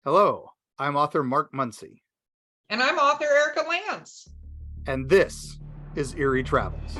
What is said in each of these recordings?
Hello, I'm author Mark Muncy, And I'm author Erika Lance. and this is Eerie Travels.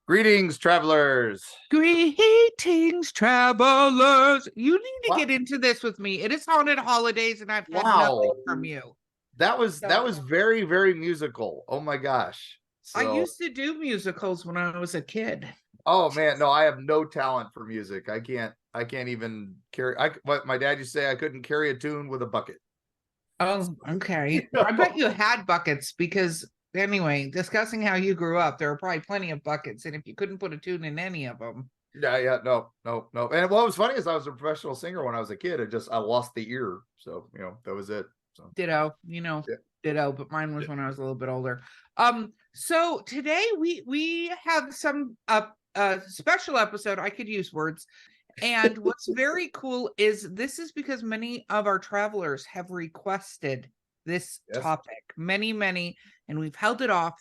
Greetings, travelers. Greetings, travelers. You need to Wow. get into this with me. It is haunted holidays, and I've had Wow. nothing from you. That was very, very musical. Oh my gosh. I used to do musicals when I was a kid. Oh man, no, I have no talent for music. I can't even carry. What my dad used to say, I couldn't carry a tune with a bucket. Oh, okay. I bet you had buckets because, anyway, discussing how you grew up, there are probably plenty of buckets, and if you couldn't put a tune in any of them. Yeah, no. And what was funny is I was a professional singer when I was a kid. I lost the ear, so that was it. So. Ditto, ditto, but mine was when I was a little bit older. So today we have some special episode. I could use words. And what's very cool is this is because many of our travelers have requested this topic. Many, and we've held it off,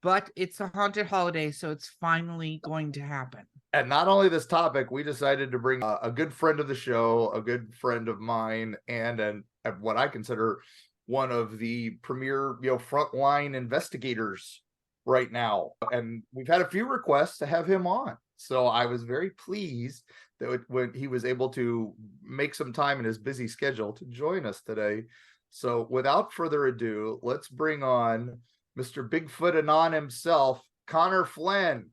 but it's a haunted holiday, so it's finally going to happen. And not only this topic, we decided to bring a good friend of the show, a good friend of mine, and what I consider one of the premier, frontline investigators right now. And we've had a few requests to have him on. So I was very pleased that when he was able to make some time in his busy schedule to join us today. So without further ado, let's bring on Mr. Bigfoot Anon himself, Connor Flynn.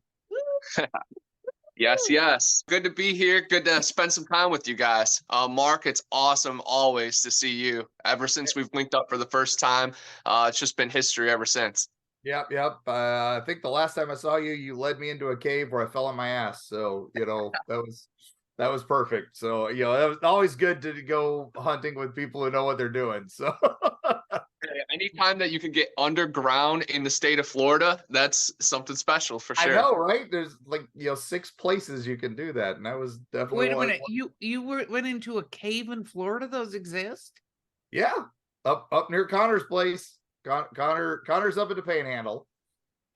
Yes. Good to be here. Good to spend some time with you guys. Mark, it's awesome always to see you. Ever since we've linked up for the first time, it's just been history ever since. Yep. I think the last time I saw you, you led me into a cave where I fell on my ass. So, that was perfect. So, it was always good to go hunting with people who know what they're doing. So anytime that you can get underground in the state of Florida, that's something special for sure. I know, right? There's 6 places you can do that. And that was definitely Wait a minute. You went into a cave in Florida? Those exist? Yeah. Up near Connor's place. Connor's up at the Panhandle.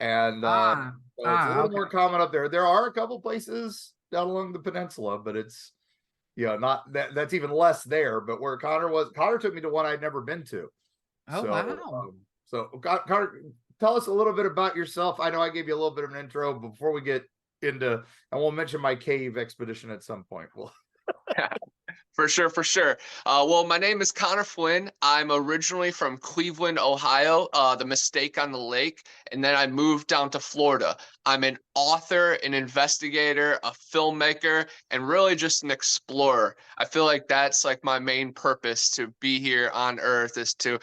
And so it's a little more common up there. There are a couple places down along the peninsula, but it's not that's even less there. But where Connor took me to one I'd never been to. Oh, wow. So Connor, tell us a little bit about yourself. I know I gave you a little bit of an intro before we get into, and we'll mention my cave expedition at some point. For sure. Well, my name is Connor Flynn. I'm originally from Cleveland, Ohio, the Mistake on the Lake, and then I moved down to Florida. I'm an author, an investigator, a filmmaker, and really just an explorer. I feel like that's like my main purpose to be here on Earth is to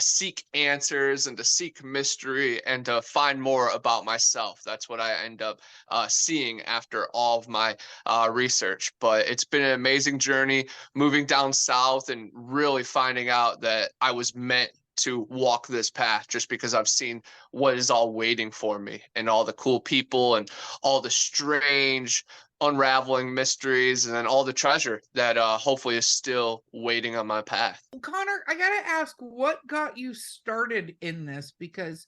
seek answers and to seek mystery and to find more about myself. That's what I end up seeing after all of my research. But it's been an amazing journey moving down south and really finding out that I was meant to walk this path just because I've seen what is all waiting for me and all the cool people and all the strange unraveling mysteries and then all the treasure that hopefully is still waiting on my path. Connor, I gotta ask, what got you started in this? Because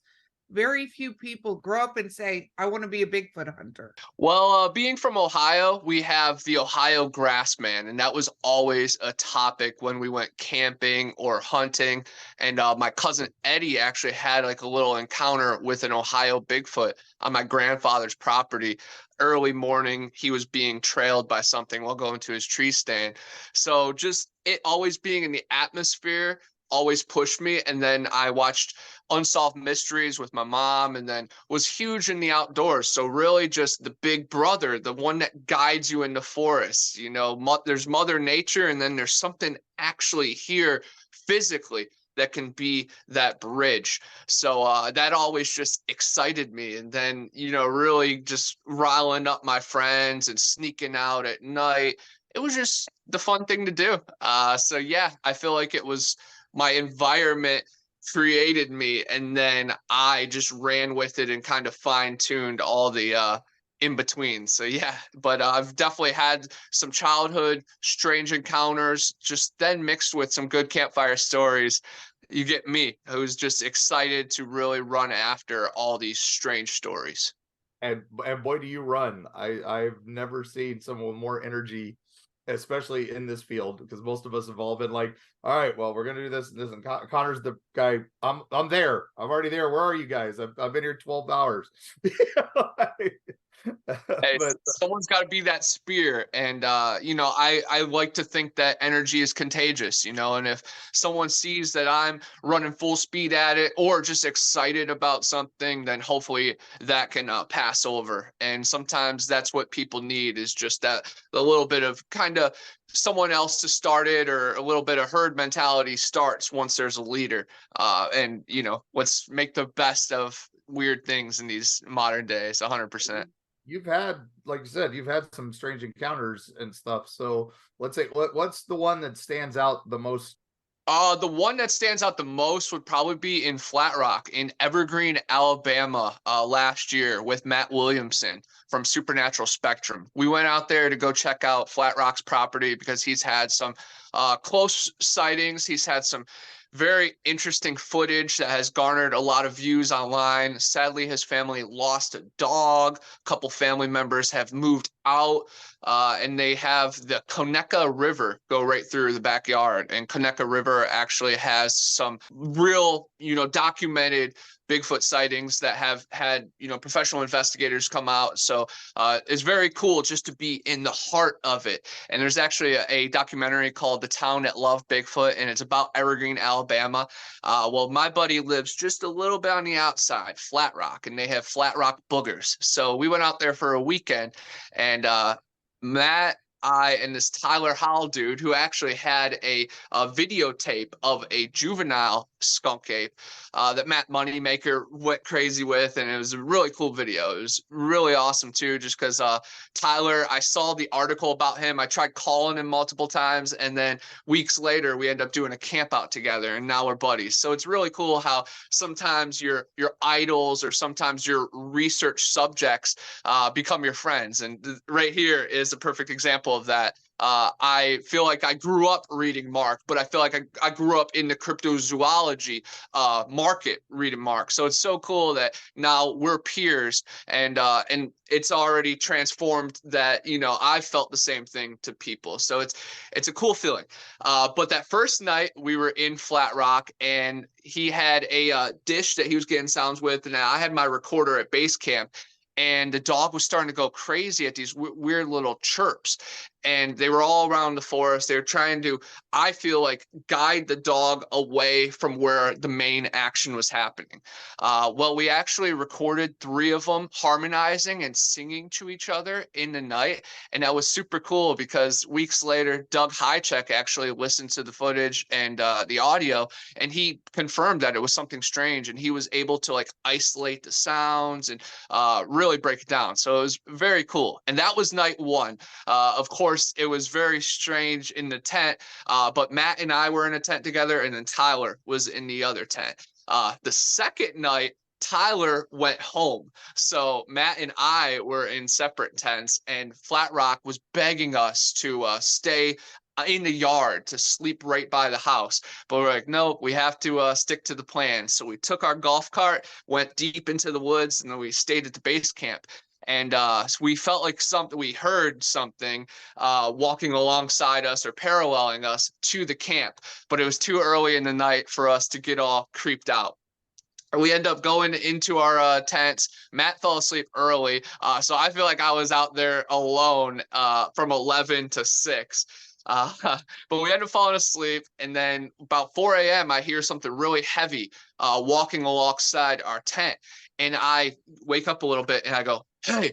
very few people grow up and say, I want to be a Bigfoot hunter. Well, being from Ohio, we have the Ohio grassman, and that was always a topic when we went camping or hunting. And my cousin Eddie actually had like a little encounter with an Ohio Bigfoot on my grandfather's property. Early morning, he was being trailed by something while going to his tree stand. So just it always being in the atmosphere always pushed me. And then I watched Unsolved Mysteries with my mom and then was huge in the outdoors. So really just the big brother, the one that guides you in the forest. There's Mother Nature and then there's something actually here physically that can be that bridge. So that always just excited me. And then, really just riling up my friends and sneaking out at night. It was just the fun thing to do. So yeah, I feel like it was my environment created me, and then I just ran with it and kind of fine-tuned all the in between. So yeah, but I've definitely had some childhood strange encounters, just then mixed with some good campfire stories. you get me, who's just excited to really run after all these strange stories. And boy, do you run. I've never seen someone with more energy, especially in this field, because most of us have all been like, all right, well, we're gonna do this and this, and Connor's the guy. I'm there. I'm already there. Where are you guys? I've been here 12 hours. Hey, But someone's got to be that spear. And, I like to think that energy is contagious, and if someone sees that I'm running full speed at it or just excited about something, then hopefully that can pass over. And sometimes that's what people need, is just a little bit of kind of someone else to start it, or a little bit of herd mentality starts once there's a leader. And, let's make the best of weird things in these modern days. 100%. you've had, like you said, you've had some strange encounters and stuff. So let's say, what's the one that stands out the most? The one that stands out the most would probably be in Flat Rock in Evergreen, Alabama, last year with Matt Williamson from Supernatural Spectrum. We went out there to go check out Flat Rock's property because he's had some close sightings. He's had some very interesting footage that has garnered a lot of views online. Sadly, his family lost a dog. A couple family members have moved out, and they have the Conecuh River go right through the backyard. And Conecuh River actually has some real, documented Bigfoot sightings that have had, professional investigators come out. So it's very cool just to be in the heart of it. And there's actually a documentary called The Town That Loved Bigfoot, and it's about Evergreen, Alabama. Well, my buddy lives just a little bit on the outside, Flat Rock, and they have Flat Rock boogers. So we went out there for a weekend, and Matt, and this Tyler Howell dude, who actually had a videotape of a juvenile skunk ape that Matt Moneymaker went crazy with, and it was a really cool video. It was really awesome too, just because Tyler, I saw the article about him. I tried calling him multiple times, and then weeks later we end up doing a camp out together, and now we're buddies. So it's really cool how sometimes your idols or sometimes your research subjects become your friends. And right here is a perfect example of that. I feel like I grew up reading Mark, but I feel like I grew up in the cryptozoology market reading Mark. So it's so cool that now we're peers, and it's already transformed that, I felt the same thing to people. So it's a cool feeling. But that first night we were in Flat Rock, and he had a dish that he was getting sounds with, and I had my recorder at base camp. And the dog was starting to go crazy at these weird little chirps. And they were all around the forest. They were trying to, I feel like, guide the dog away from where the main action was happening. Well, we actually recorded 3 of them harmonizing and singing to each other in the night. And that was super cool because weeks later, Doug Highcheck actually listened to the footage and the audio, and he confirmed that it was something strange. And he was able to isolate the sounds and really break it down. So it was very cool. And that was night 1. Of course, it was very strange in the tent, but Matt and I were in a tent together, and then Tyler was in the other tent. The second night, Tyler went home. So Matt and I were in separate tents, and Flat Rock was begging us to stay in the yard to sleep right by the house. But we're like, no, we have to stick to the plan. So we took our golf cart, went deep into the woods, and then we stayed at the base camp. And so we felt like we heard something walking alongside us or paralleling us to the camp, but it was too early in the night for us to get all creeped out. We end up going into our tents. Matt fell asleep early, so I feel like I was out there alone from 11 to 6. But we ended up falling asleep, and then about 4 a.m. I hear something really heavy walking alongside our tent, and I wake up a little bit and I go, hey.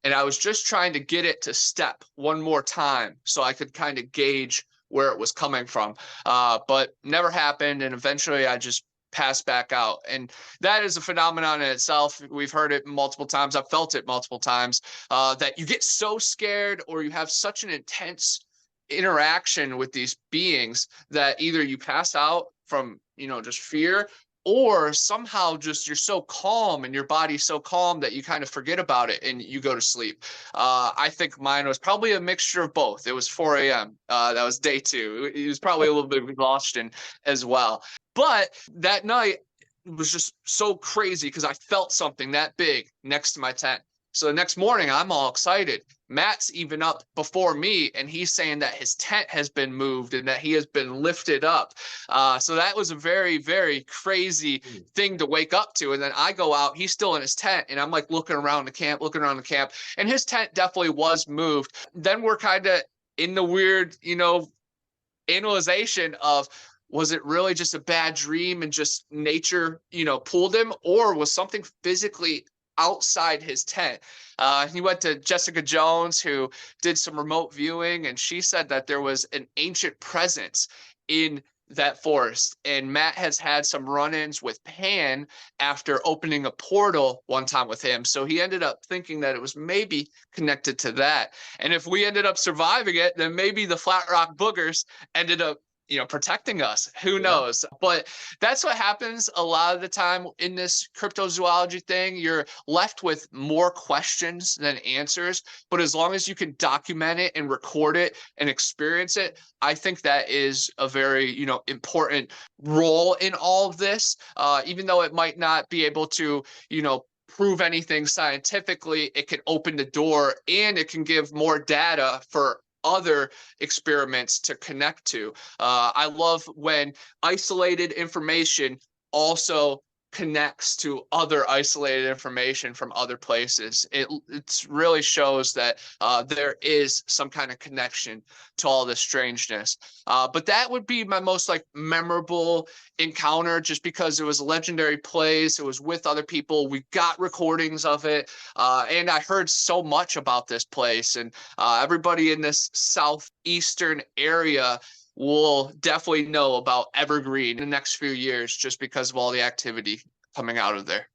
And I was just trying to get it to step one more time so I could kind of gauge where it was coming from, but never happened. And eventually I just passed back out. And that is a phenomenon in itself. We've heard it multiple times. I've felt it multiple times, that you get so scared or you have such an intense interaction with these beings that either you pass out from, just fear, or somehow just you're so calm and your body's so calm that you kind of forget about it and you go to sleep. I think mine was probably a mixture of both. It was 4 a.m. That was day 2. It was probably a little bit of exhaustion as well. But that night was just so crazy because I felt something that big next to my tent. So the next morning, I'm all excited. Matt's even up before me, and he's saying that his tent has been moved and that he has been lifted up. So that was a very, very crazy thing to wake up to. And then I go out, he's still in his tent, and I'm like looking around the camp, and his tent definitely was moved. Then we're kind of in the weird, analyzation of, was it really just a bad dream and just nature, pulled him, or was something physically outside his tent? He went to Jessica Jones, who did some remote viewing, and she said that there was an ancient presence in that forest. And Matt has had some run-ins with Pan after opening a portal one time with him. So he ended up thinking that it was maybe connected to that. And if we ended up surviving it, then maybe the Flat Rock Boogers ended up protecting us. Who knows? But that's what happens a lot of the time in this cryptozoology thing. You're left with more questions than answers. But as long as you can document it and record it and experience it, I think that is a very, important role in all of this. Even though it might not be able to, prove anything scientifically, it can open the door and it can give more data for other experiments to connect to. I love when isolated information also connects to other isolated information from other places. It really shows that there is some kind of connection to all this strangeness. But that would be my most memorable encounter, just because it was a legendary place. It was with other people. We got recordings of it. And I heard so much about this place, and everybody in this southeastern area will definitely know about Evergreen in the next few years, just because of all the activity coming out of there.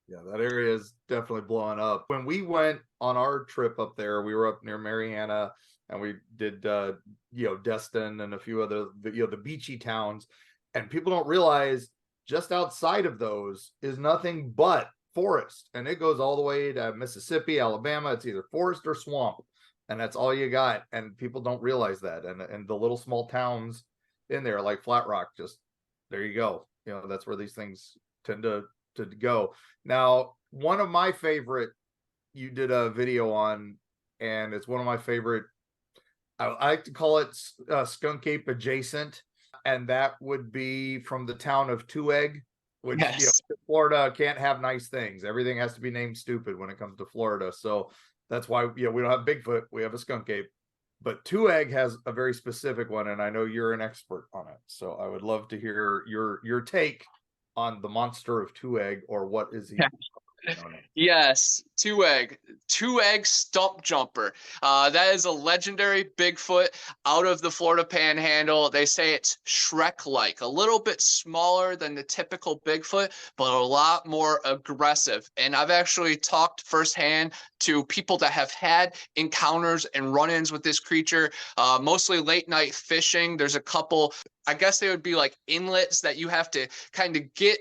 Yeah, that area is definitely blowing up. When we went on our trip up there, we were up near Mariana, and we did Destin and a few other the beachy towns, and people don't realize just outside of those is nothing but forest, and it goes all the way to Mississippi, Alabama. It's either forest or swamp, and that's all you got. And people don't realize that. And the little small towns in there, like Flat Rock, just there you go. That's where these things tend to go. Now, one of my favorite, you did a video on, and it's one of my favorite, I like to call it Skunk Ape adjacent, and that would be from the town of Two Egg, which Florida can't have nice things. Everything has to be named stupid when it comes to Florida. So that's why we don't have Bigfoot, we have a skunk ape. But Two Egg has a very specific one, and I know you're an expert on it. So I would love to hear your take on the monster of Two Egg, or what is he? Yes, Two Egg stump jumper. That is a legendary Bigfoot out of the Florida Panhandle. They say it's Shrek-like, a little bit smaller than the typical Bigfoot, but a lot more aggressive. And I've actually talked firsthand to people that have had encounters and run-ins with this creature, mostly late night fishing. There's a couple, I guess they would be like inlets that you have to kind of get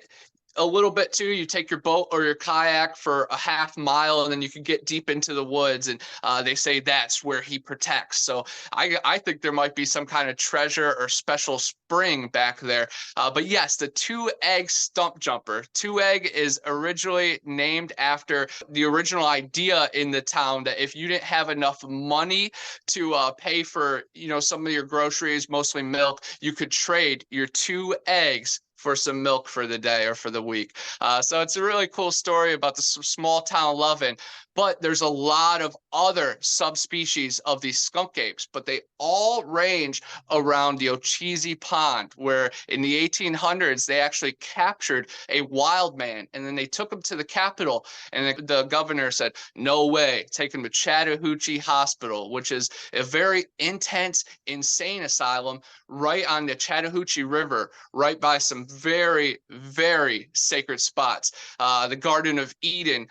a little bit too. You take your boat or your kayak for a half mile, and then you can get deep into the woods, and they say that's where he protects. So I think there might be some kind of treasure or special spring back there. But yes, the Two Egg stump jumper. Two Egg is originally named after the original idea in the town that if you didn't have enough money to pay for some of your groceries, mostly milk, you could trade your 2 eggs for some milk for the day or for the week. So it's a really cool story about the small town loving. But there's a lot of other subspecies of these skunk apes, but they all range around the Ocheesee Pond, where in the 1800s, they actually captured a wild man, and then they took him to the Capitol, and the governor said, no way, take him to Chattahoochee Hospital, which is a very intense, insane asylum right on the Chattahoochee River, right by some very, very sacred spots. The Garden of Eden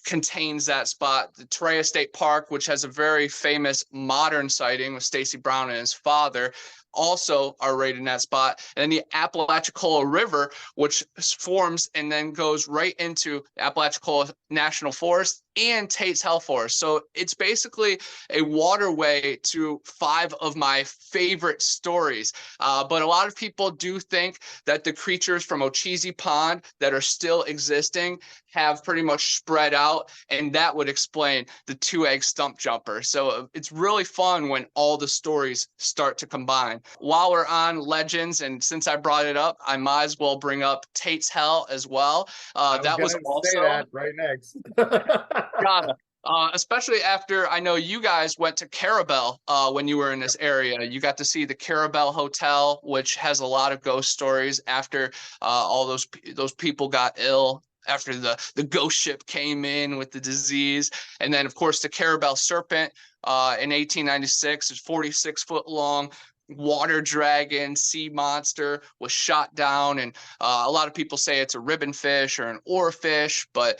contains that spot. The Torreya State Park, which has a very famous modern sighting with Stacy Brown and his father, also are right in that spot. And then the Apalachicola River, which forms and then goes right into Apalachicola National Forest and Tate's Hell Forest. So it's basically a waterway to 5 of my favorite stories. But a lot of people do think that the creatures from Ochese Pond that are still existing have pretty much spread out, and that would explain the 2-egg stump jumper. So it's really fun when all the stories start to combine. While we're on legends, and since I brought it up, I might as well bring up Tate's Hell as well. That was also say that right next. God, especially after I know you guys went to Carabel when you were in this area. You got to see the Carabel Hotel, which has a lot of ghost stories after all those people got ill, after the ghost ship came in with the disease. And then, of course, the Carabel Serpent in 1896 is 46-foot long. Water dragon, sea monster, was shot down. And a lot of people say it's a ribbon fish or an oarfish, but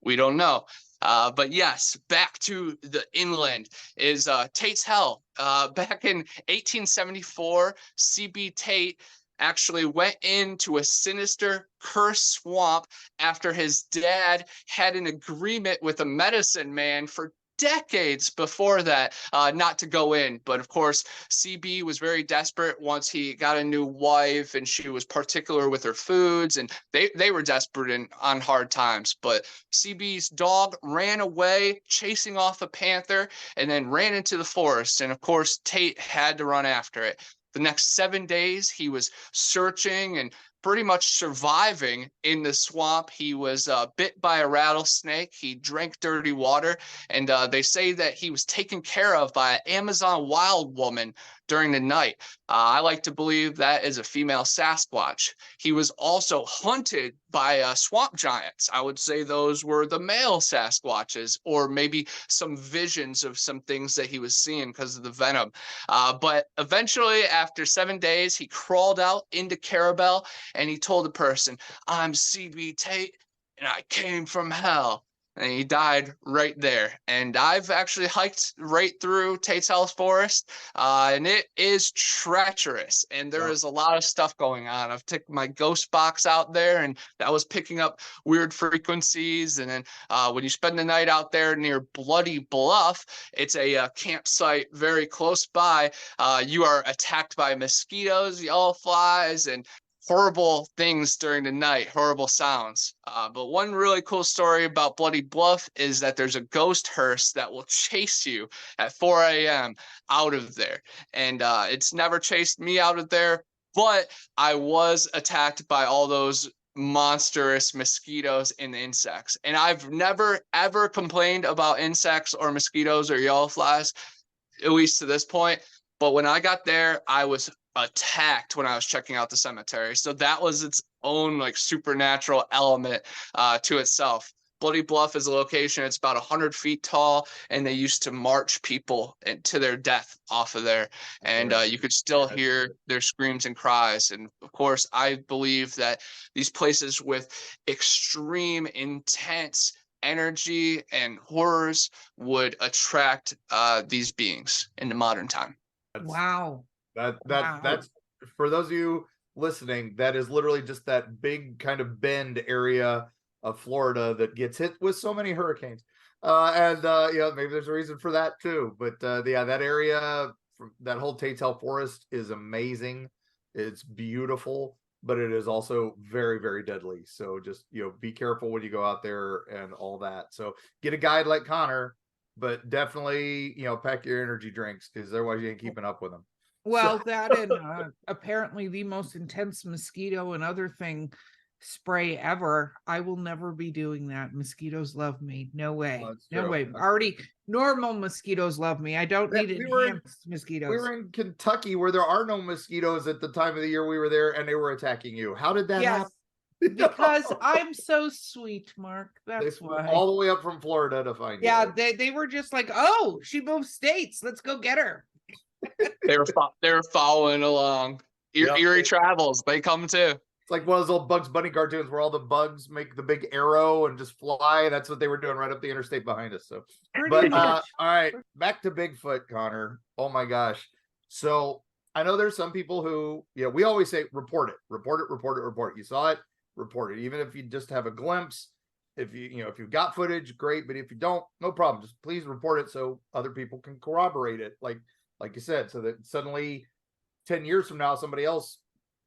we don't know. But yes, back to the inland is Tate's Hell. Back in 1874, C.B. Tate actually went into a sinister cursed swamp after his dad had an agreement with a medicine man for decades before that not to go in. But of course, CB was very desperate once he got a new wife, and she was particular with her foods, and they were desperate and on hard times. But CB's dog ran away, chasing off a panther, and then ran into the forest. And of course, Tate had to run after it. The next 7 days, he was searching and pretty much surviving in the swamp. He was bit by a rattlesnake. He drank dirty water. And they say that he was taken care of by an Amazon wild woman during the night. I like to believe that is a female Sasquatch. He was also hunted by swamp giants. I would say those were the male Sasquatches, or maybe some visions of some things that he was seeing because of the venom. But eventually, after 7 days, he crawled out into Carabel, and he told the person, "I'm CB Tate, and I came from hell." And he died right there. And I've actually hiked right through Tate's Hell Forest, and it is treacherous. And there is a lot of stuff going on. I've taken my ghost box out there, and that was picking up weird frequencies. And then when you spend the night out there near Bloody Bluff, it's a campsite very close by. You are attacked by mosquitoes, yellow flies, and horrible things during the night, horrible sounds. But one really cool story about Bloody Bluff is that there's a ghost hearse that will chase you at 4 a.m. out of there. And it's never chased me out of there, but I was attacked by all those monstrous mosquitoes and insects. And I've never, ever complained about insects or mosquitoes or yellow flies, at least to this point. But when I got there, I was attacked when I was checking out the cemetery. So that was its own like supernatural element to itself. Bloody Bluff is a location. It's about 100 feet tall, and they used to march people to their death off of there. And you could still hear their screams and cries. And of course, I believe that these places with extreme, intense energy and horrors would attract these beings in the modern time. Wow. That's for those of you listening, that is literally just that big kind of bend area of Florida that gets hit with so many hurricanes. Maybe there's a reason for that too. But that area, that whole Tate's Hell Forest is amazing. It's beautiful, but it is also very, very deadly. So just, be careful when you go out there and all that. So get a guide like Connor, but definitely, pack your energy drinks, because otherwise you ain't keeping up with them. Well, that and apparently the most intense mosquito and other thing spray ever. I will never be doing that. Mosquitoes love me. No way. No way. Already normal mosquitoes love me. I don't need enhanced mosquitoes. We were in Kentucky where there are no mosquitoes at the time of the year we were there, and they were attacking you. How did that happen? Because I'm so sweet, Mark. That's why. All the way up from Florida to find you. Yeah, they were just like, oh, she moved states. Let's go get her. They were following along. Eerie Travels, they come too. It's like one of those old Bugs Bunny cartoons where all the bugs make the big arrow and just fly. That's what they were doing right up the interstate behind us. So, all right, back to Bigfoot, Connor. Oh my gosh. So I know there's some people who, we always say, report it, report it, report it, report it. You saw it, report it. Even if you just have a glimpse, if if you've got footage, great. But if you don't, no problem. Just please report it so other people can corroborate it. Like you said, so that suddenly 10 years from now, somebody else,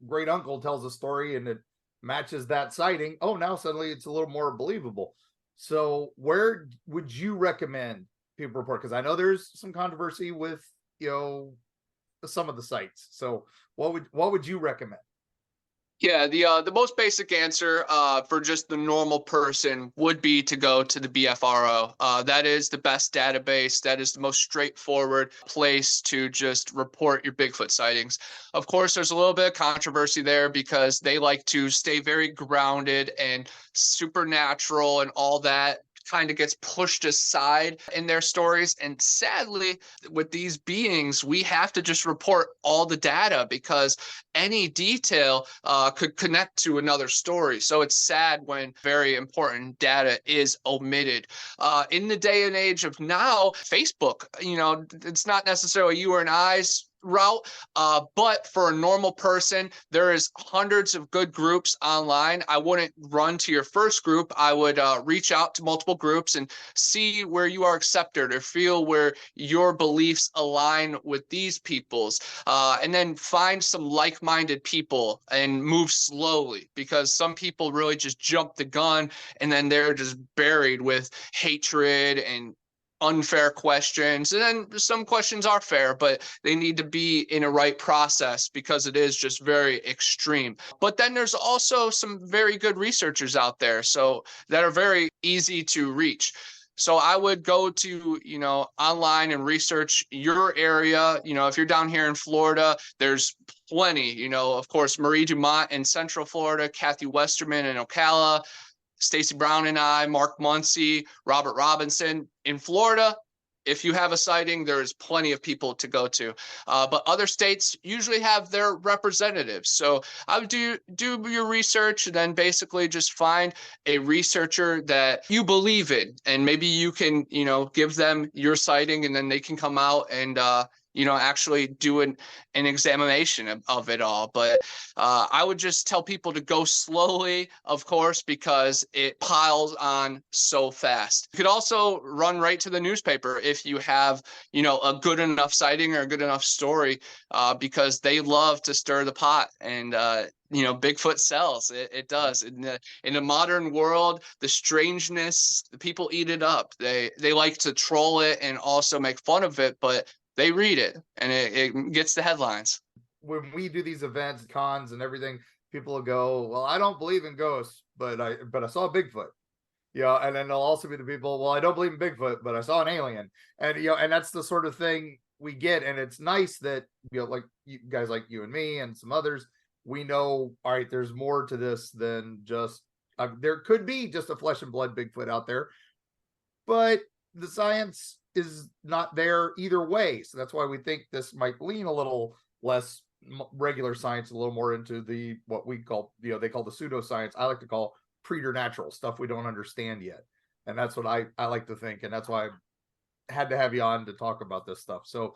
great uncle, tells a story and it matches that sighting. Oh, now suddenly it's a little more believable. So where would you recommend people report? Because I know there's some controversy with, some of the sites. So what would you recommend? Yeah, the most basic answer for just the normal person would be to go to the BFRO. That is the best database. That is the most straightforward place to just report your Bigfoot sightings. Of course, there's a little bit of controversy there because they like to stay very grounded and supernatural, and all that kind of gets pushed aside in their stories. And sadly, with these beings, we have to just report all the data because any detail could connect to another story. So it's sad when very important data is omitted. In the day and age of now, Facebook, it's not necessarily you or I's route, but for a normal person, there is hundreds of good groups online. I wouldn't run to your first group. I would reach out to multiple groups and see where you are accepted or feel where your beliefs align with these people's, and then find some like-minded people and move slowly, because some people really just jump the gun and then they're just buried with hatred and unfair questions. And then some questions are fair, but they need to be in a right process because it is just very extreme. But then there's also some very good researchers out there, so that are very easy to reach. So I would go to, online and research your area. If you're down here in Florida, there's plenty, of course, Marie Dumont in Central Florida, Kathy Westerman in Ocala, Stacy Brown and I, Mark Muncy, Robert Robinson. In Florida, if you have a sighting, there's plenty of people to go to. But other states usually have their representatives. So I would do your research and then basically just find a researcher that you believe in. And maybe you can, give them your sighting and then they can come out and, actually do an examination of it all. But I would just tell people to go slowly, of course, because it piles on so fast. You could also run right to the newspaper if you have, a good enough sighting or a good enough story, because they love to stir the pot. And Bigfoot sells. It does. In the modern world, the strangeness, the people eat it up. They like to troll it and also make fun of it, but they read it and it gets the headlines. When we do these events, cons and everything, people will go, well, I don't believe in ghosts, but I saw Bigfoot. And then there'll also be the people, well, I don't believe in Bigfoot, but I saw an alien. And and that's the sort of thing we get. And it's nice that, like you guys, like you and me and some others, we know, all right, there's more to this than just there could be just a flesh and blood Bigfoot out there, but the science is not there either way. So that's why we think this might lean a little less regular science, a little more into the what we call, they call the pseudoscience. I like to call preternatural stuff we don't understand yet. And that's what I like to think. And that's why I had to have you on to talk about this stuff. So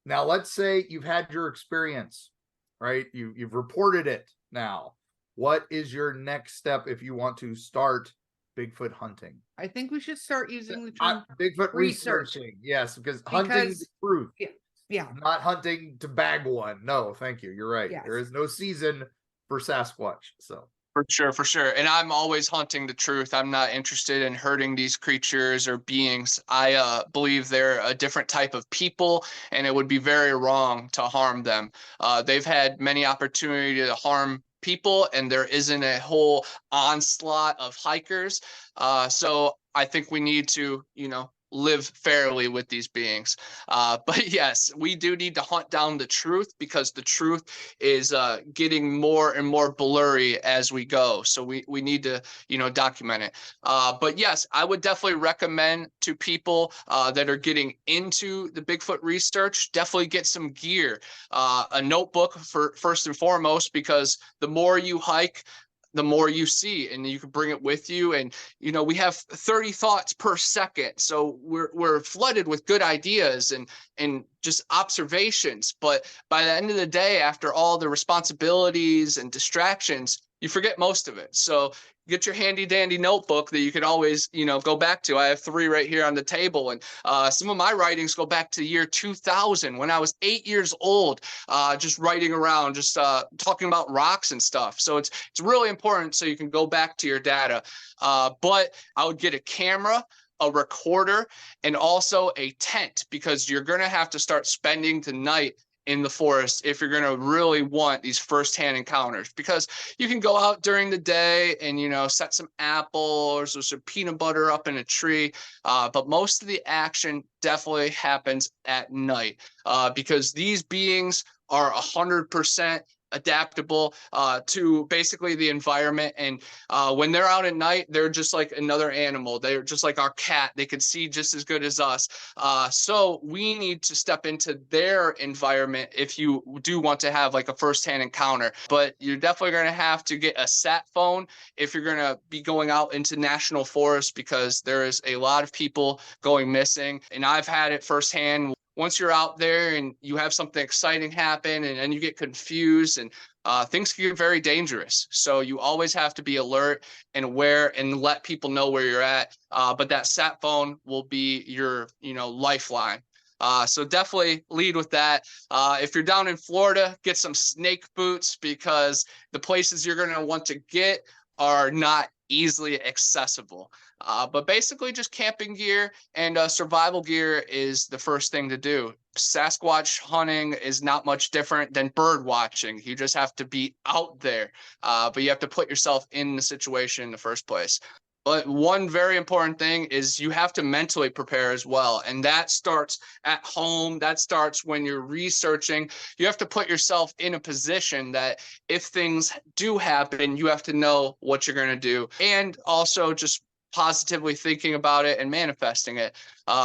now let's say you've had your experience, right? You've reported it. Now, what is your next step if you want to start Bigfoot hunting? I think we should start using the term Bigfoot researching. Yes, because hunting is truth. Yeah. Not hunting to bag one. No, thank you. You're right. Yes. There is no season for Sasquatch. So For sure. And I'm always hunting the truth. I'm not interested in hurting these creatures or beings. I believe they're a different type of people, and it would be very wrong to harm them. They've had many opportunities to harm people, and there isn't a whole onslaught of hikers. So I think we need to, live fairly with these beings. But yes, we do need to hunt down the truth, because the truth is getting more and more blurry as we go. So we need to, document it. But yes, I would definitely recommend to people that are getting into the Bigfoot research, definitely get some gear, a notebook for first and foremost, because the more you hike, the more you see, and you can bring it with you. And, you know, we have 30 thoughts per second. So we're flooded with good ideas and just observations. But by the end of the day, after all the responsibilities and distractions, you forget most of it. So get your handy dandy notebook that you can always, you know, go back to. I have 3 right here on the table. And some of my writings go back to the year 2000 when I was 8 years old, just writing around, just talking about rocks and stuff. So it's really important so you can go back to your data. But I would get a camera, a recorder, and also a tent, because you're going to have to start spending the night in the forest if you're going to really want these firsthand encounters, because you can go out during the day and, you know, set some apples or some peanut butter up in a tree. But most of the action definitely happens at night, because these beings are 100% adaptable to basically the environment. And when they're out at night, they're just like another animal. They're just like our cat. They can see just as good as us. So we need to step into their environment if you do want to have like a firsthand encounter. But you're definitely going to have to get a sat phone if you're going to be going out into national forests, because there is a lot of people going missing. And I've had it firsthand. Once you're out there and you have something exciting happen and then you get confused, and things can get very dangerous. So you always have to be alert and aware and let people know where you're at. But that sat phone will be your, you know, lifeline. So definitely lead with that. If you're down in Florida, get some snake boots, because the places you're going to want to get are not easily accessible. But basically just camping gear and survival gear is the first thing to do. Sasquatch hunting is not much different than bird watching. You just have to be out there, but you have to put yourself in the situation in the first place. But one very important thing is you have to mentally prepare as well. And that starts at home. That starts when you're researching. You have to put yourself in a position that if things do happen, you have to know what you're going to do. And also just positively thinking about it and manifesting it.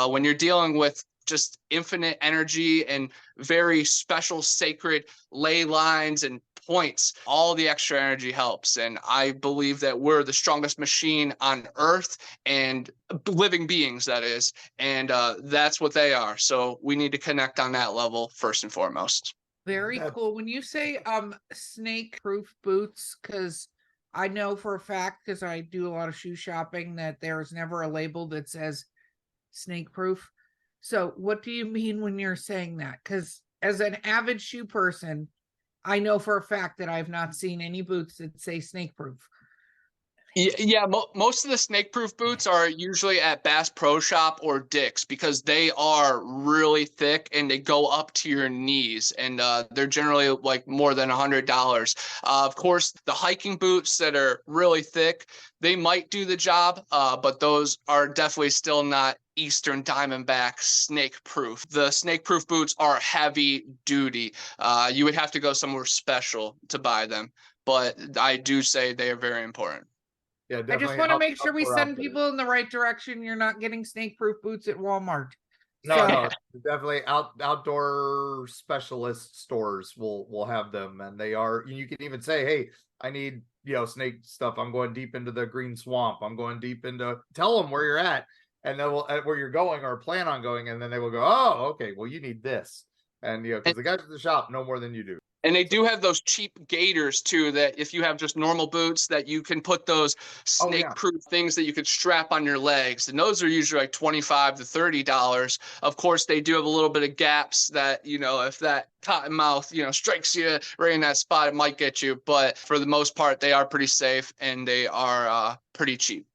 When you're dealing with just infinite energy and very special sacred ley lines and points, all the extra energy helps. And I believe that we're the strongest machine on earth, and living beings, that is, and that's what they are. So we need to connect on that level first and foremost. Very cool. When you say snake proof boots, because I know for a fact, because I do a lot of shoe shopping, that there's never a label that says snake proof. So what do you mean when you're saying that? Because as an avid shoe person, I know for a fact that I've not seen any boots that say snake proof. Yeah, most of the snake proof boots are usually at Bass Pro Shop or Dick's, because they are really thick and they go up to your knees, and they're generally like more than $100. Of course, the hiking boots that are really thick, they might do the job, but those are definitely still not Eastern Diamondback snake proof. The snake proof boots are heavy duty. You would have to go somewhere special to buy them, but I do say they are very important. Yeah, I just want to make sure we send people in the right direction. You're not getting snake proof boots at Walmart. No, definitely outdoor specialist stores will have them, and they are. You can even say, "Hey, I need, you know, snake stuff. I'm going deep into the green swamp. I'm going deep into." Tell them where you're at, and then where you're going or plan on going, and then they will go, "Oh, okay. Well, you need this," and you know, because the guys at the shop know more than you do. And they do have those cheap gaiters too, that if you have just normal boots, that you can put those snake-proof things that you could strap on your legs. And those are usually like $25 to $30. Of course, they do have a little bit of gaps that, you know, if that cottonmouth, you know, strikes you right in that spot, it might get you. But for the most part, they are pretty safe, and they are pretty cheap.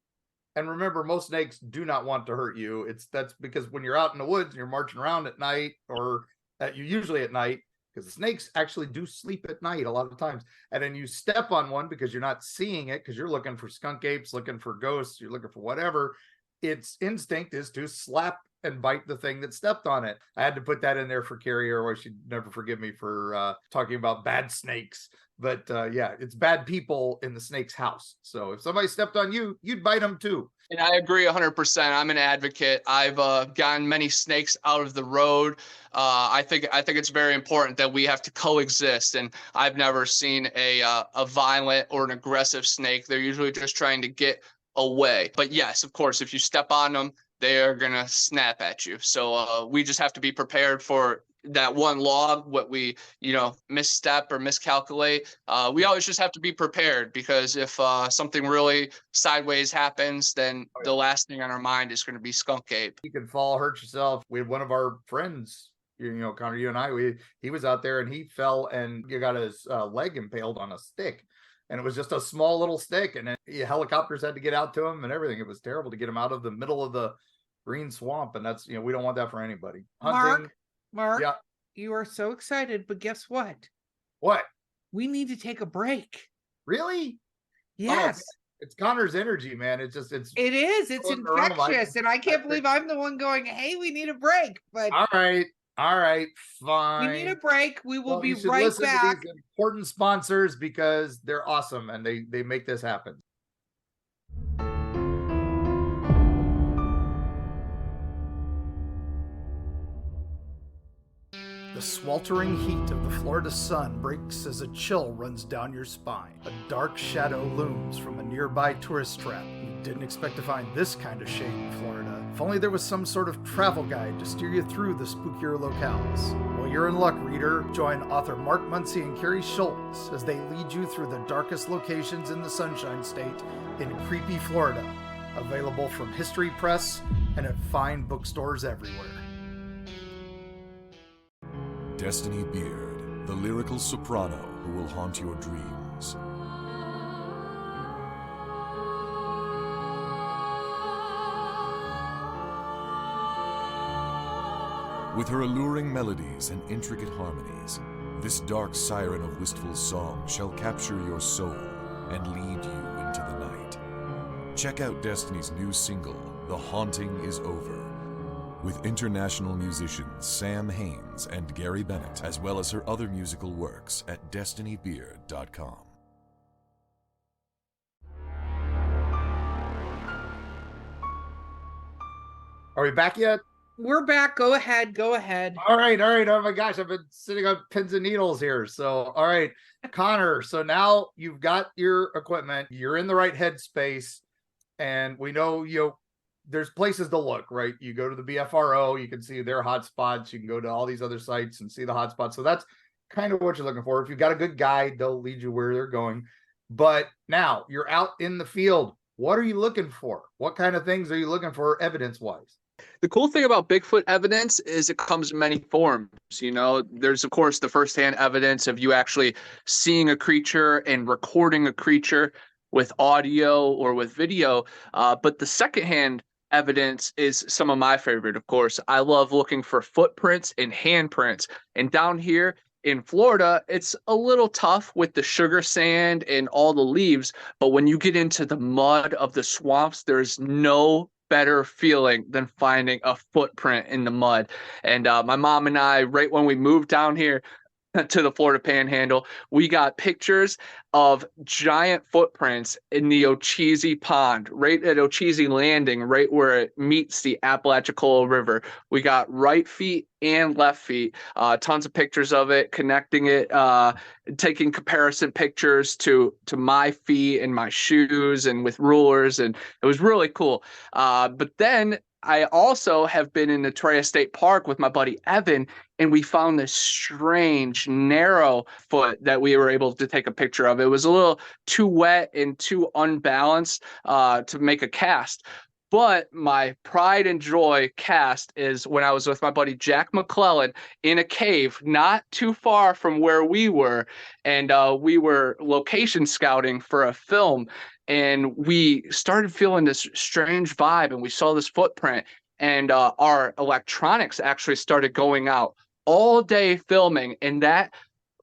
And remember, most snakes do not want to hurt you. That's because when you're out in the woods and you're marching around at night, or you usually at night, because the snakes actually do sleep at night a lot of times. And then you step on one because you're not seeing it, because you're looking for skunk apes, looking for ghosts, you're looking for whatever. Its instinct is to slap and bite the thing that stepped on it. I had to put that in there for Carrie, or she'd never forgive me for talking about bad snakes. But yeah, it's bad people in the snake's house. So if somebody stepped on you, you'd bite them too. And I agree 100%. I'm an advocate. I've gotten many snakes out of the road. I think it's very important that we have to coexist. And I've never seen a violent or an aggressive snake. They're usually just trying to get away. But yes, of course, if you step on them, they are gonna snap at you. So we just have to be prepared for that one log, what we, misstep or miscalculate. We always just have to be prepared, because if something really sideways happens, then the last thing on our mind is going to be skunk ape. You can fall, hurt yourself. We had one of our friends, Connor, you and I, he was out there and he fell and you got his leg impaled on a stick. And it was just a small little stick, and then helicopters had to get out to him and everything. It was terrible to get him out of the middle of the green swamp. And that's, we don't want that for anybody. Hunting. Mark, yeah. You are so excited, but guess what? What? We need to take a break. Really? Yes. Oh, it's Connor's energy, man. It is. It's infectious. And I can't believe I'm the one going, hey, we need a break. But all right, fine. We need a break. We will be right listen back. To these important sponsors, because they're awesome and they make this happen. The sweltering heat of the Florida sun breaks as a chill runs down your spine. A dark shadow looms from a nearby tourist trap. You didn't expect to find this kind of shade in Florida. If only there was some sort of travel guide to steer you through the spookier locales. Well, you're in luck, reader. Join author Mark Muncy and Carrie Schultz as they lead you through the darkest locations in the Sunshine State in creepy Florida. Available from History Press and at fine bookstores everywhere. Destiny Beard, the lyrical soprano who will haunt your dreams. With her alluring melodies and intricate harmonies, this dark siren of wistful song shall capture your soul and lead you into the night. Check out Destiny's new single, The Haunting Is Over, with international musicians Sam Haines and Gary Bennett, as well as her other musical works at destinybeard.com. Are we back yet? We're back. Go ahead. All right. Oh my gosh, I've been sitting on pins and needles here. So, all right, Connor. So now you've got your equipment. You're in the right headspace, and we know there's places to look, right? You go to the BFRO, you can see their hotspots. You can go to all these other sites and see the hotspots. So that's kind of what you're looking for. If you've got a good guide, they'll lead you where they're going. But now you're out in the field. What are you looking for? What kind of things are you looking for evidence-wise? The cool thing about Bigfoot evidence is it comes in many forms. There's, of course, the firsthand evidence of you actually seeing a creature and recording a creature with audio or with video. But the secondhand evidence is some of my favorite, of course. I love looking for footprints and handprints. And down here in Florida, it's a little tough with the sugar sand and all the leaves. But when you get into the mud of the swamps, there's no better feeling than finding a footprint in the mud. And my mom and I, right when we moved down here to the Florida Panhandle, we got pictures of giant footprints in the Ocheesee Pond, right at Ocheesee Landing, right where it meets the Apalachicola River. We got right feet and left feet, tons of pictures of it, connecting it, taking comparison pictures to my feet and my shoes and with rulers, and it was really cool. But then I also have been in the Torreya State Park with my buddy Evan, and we found this strange narrow foot that we were able to take a picture of. It was a little too wet and too unbalanced to make a cast. But my pride and joy cast is when I was with my buddy Jack McClellan in a cave not too far from where we were, and we were location scouting for a film. And we started feeling this strange vibe, and we saw this footprint, and our electronics actually started going out all day filming. And that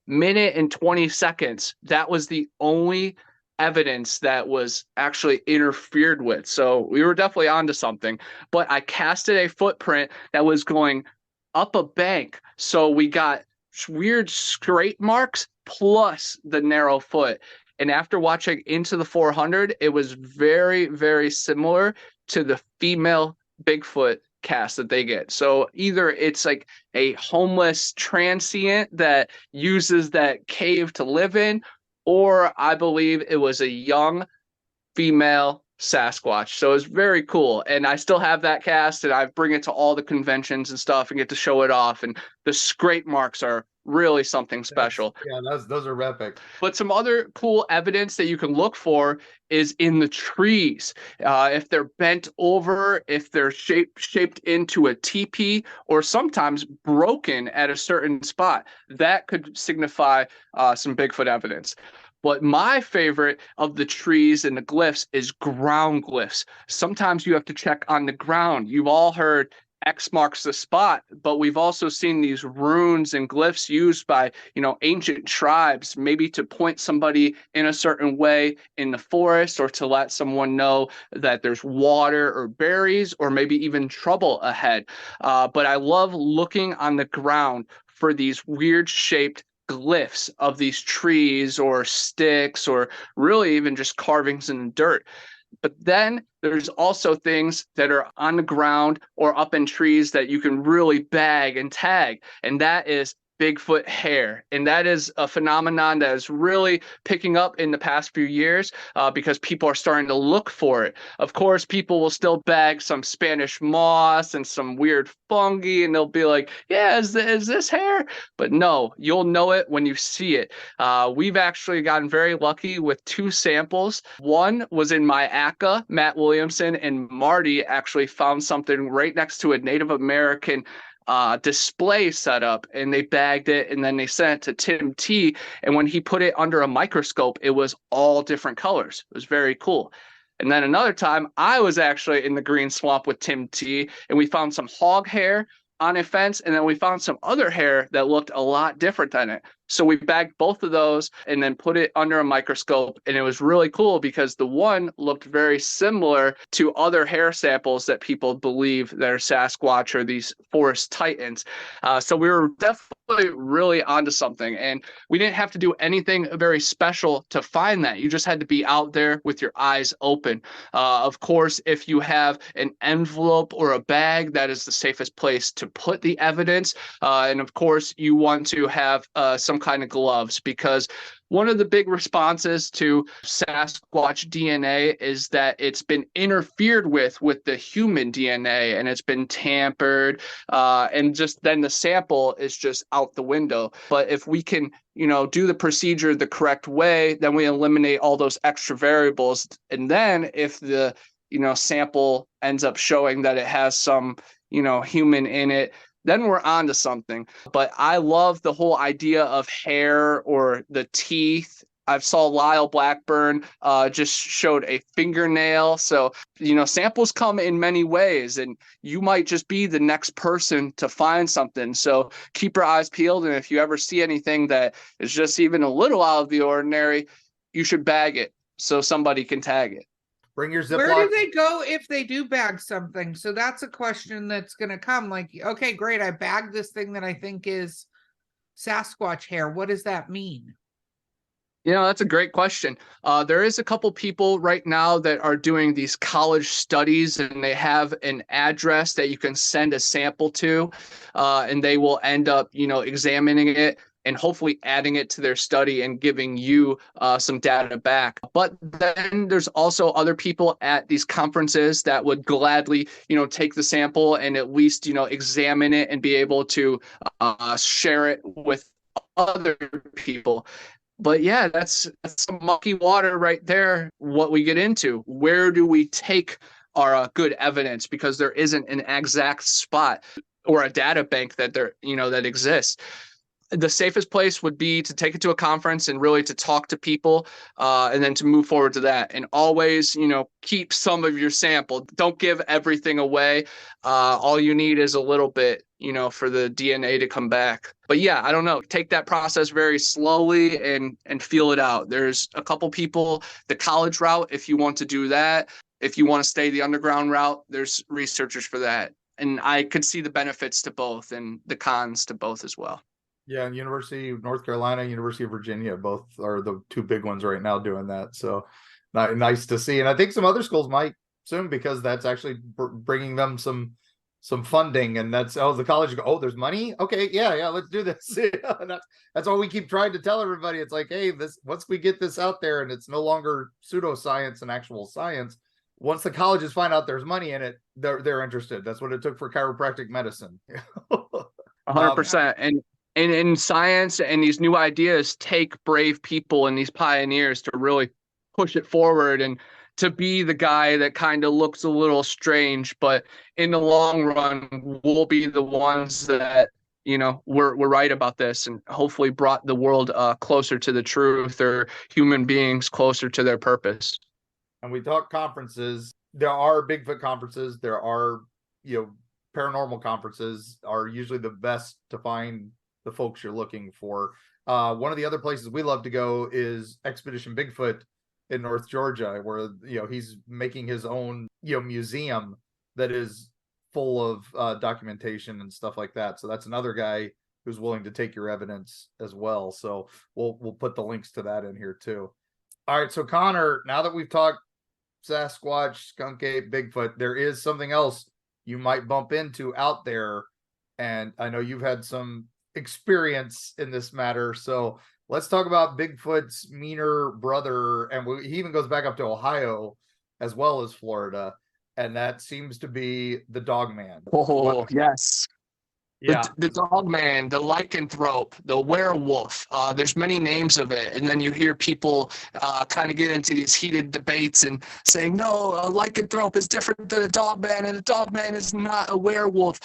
minute and 20 seconds, that was the only evidence that was actually interfered with. So we were definitely onto something. But I casted a footprint that was going up a bank. So we got weird scrape marks plus the narrow foot. And after watching Into the 400, it was very, very similar to the female Bigfoot cast that they get. So either it's like a homeless transient that uses that cave to live in, or I believe it was a young female Sasquatch. So it's very cool. And I still have that cast, and I bring it to all the conventions and stuff and get to show it off. And the scrape marks are really something special. Those are epic. But some other cool evidence that you can look for is in the trees. If they're bent over, if they're shaped into a teepee, or sometimes broken at a certain spot, that could signify some Bigfoot evidence. But my favorite of the trees and the glyphs is ground glyphs. Sometimes you have to check on the ground. You've all heard X marks the spot, but we've also seen these runes and glyphs used by, ancient tribes, maybe to point somebody in a certain way in the forest, or to let someone know that there's water or berries, or maybe even trouble ahead. But I love looking on the ground for these weird shaped glyphs of these trees or sticks, or really even just carvings in the dirt. But then there's also things that are on the ground or up in trees that you can really bag and tag, and that is Bigfoot hair. And that is a phenomenon that is really picking up in the past few years because people are starting to look for it. Of course, people will still bag some Spanish moss and some weird fungi, and they'll be like, yeah, is this hair? But no, you'll know it when you see it. We've actually gotten very lucky with 2 samples. One was in my ACA. Matt Williamson and Marty actually found something right next to a Native American display setup, and they bagged it, and then they sent it to Tim T, and when he put it under a microscope, it was all different colors. It was very cool. And then another time, I was actually in the green swamp with Tim T, and we found some hog hair on a fence, and then we found some other hair that looked a lot different than it. So we bagged both of those and then put it under a microscope, and it was really cool because the one looked very similar to other hair samples that people believe that are Sasquatch or these forest titans. So we were definitely really onto something, and we didn't have to do anything very special to find that. You just had to be out there with your eyes open. Of course, if you have an envelope or a bag, that is the safest place to put the evidence. And of course, you want to have some kind of gloves, because one of the big responses to Sasquatch DNA is that it's been interfered with the human DNA, and it's been tampered, and just then the sample is just out the window. But if we can, do the procedure the correct way, then we eliminate all those extra variables. And then if the, sample ends up showing that it has some, human in it, then we're on to something. But I love the whole idea of hair or the teeth. I saw Lyle Blackburn just showed a fingernail. So, samples come in many ways, and you might just be the next person to find something. So keep your eyes peeled. And if you ever see anything that is just even a little out of the ordinary, you should bag it so somebody can tag it. Bring your Ziploc. Where do they go if they do bag something? So that's a question that's going to come. Like, okay, great, I bagged this thing that I think is Sasquatch hair. What does that mean? That's a great question. There is a couple people right now that are doing these college studies, and they have an address that you can send a sample to, and they will end up, examining it and hopefully adding it to their study and giving you some data back. But then there's also other people at these conferences that would gladly, take the sample and at least, examine it and be able to share it with other people. But yeah, that's some mucky water right there. What we get into, where do we take our good evidence? Because there isn't an exact spot or a data bank that that exists. The safest place would be to take it to a conference and really to talk to people, and then to move forward to that. And always, keep some of your sample. Don't give everything away. All you need is a little bit, for the DNA to come back. But yeah, I don't know. Take that process very slowly and feel it out. There's a couple people, the college route, if you want to do that. If you want to stay the underground route, there's researchers for that. And I could see the benefits to both and the cons to both as well. Yeah, and University of North Carolina, University of Virginia, both are the two big ones right now doing that. So nice to see. And I think some other schools might soon, because that's actually bringing them some funding. And that's, the college go, oh, there's money. Okay, yeah, let's do this. That's all we keep trying to tell everybody. It's like, hey, once we get this out there and it's no longer pseudoscience and actual science, once the colleges find out there's money in it, they're interested. That's what it took for chiropractic medicine. 100%. And science and these new ideas take brave people and these pioneers to really push it forward, and to be the guy that kind of looks a little strange, but in the long run, we'll be the ones that, we're right about this, and hopefully brought the world closer to the truth, or human beings closer to their purpose. And we talk conferences. There are Bigfoot conferences. There are, paranormal conferences are usually the best to find the folks you're looking for. One of the other places we love to go is Expedition Bigfoot in North Georgia, where, he's making his own, museum that is full of documentation and stuff like that. So that's another guy who's willing to take your evidence as well. So we'll put the links to that in here too. All right. So Connor, now that we've talked Sasquatch, skunk ape, Bigfoot, there is something else you might bump into out there. And I know you've had some experience in this matter. So let's talk about Bigfoot's meaner brother. And he even goes back up to Ohio as well as Florida. And that seems to be the Dogman. Oh, yes. Yeah. The dog man, the lycanthrope, the werewolf. There's many names of it, and then you hear people kind of get into these heated debates and saying, "No, a lycanthrope is different than a dog man, and a dog man is not a werewolf."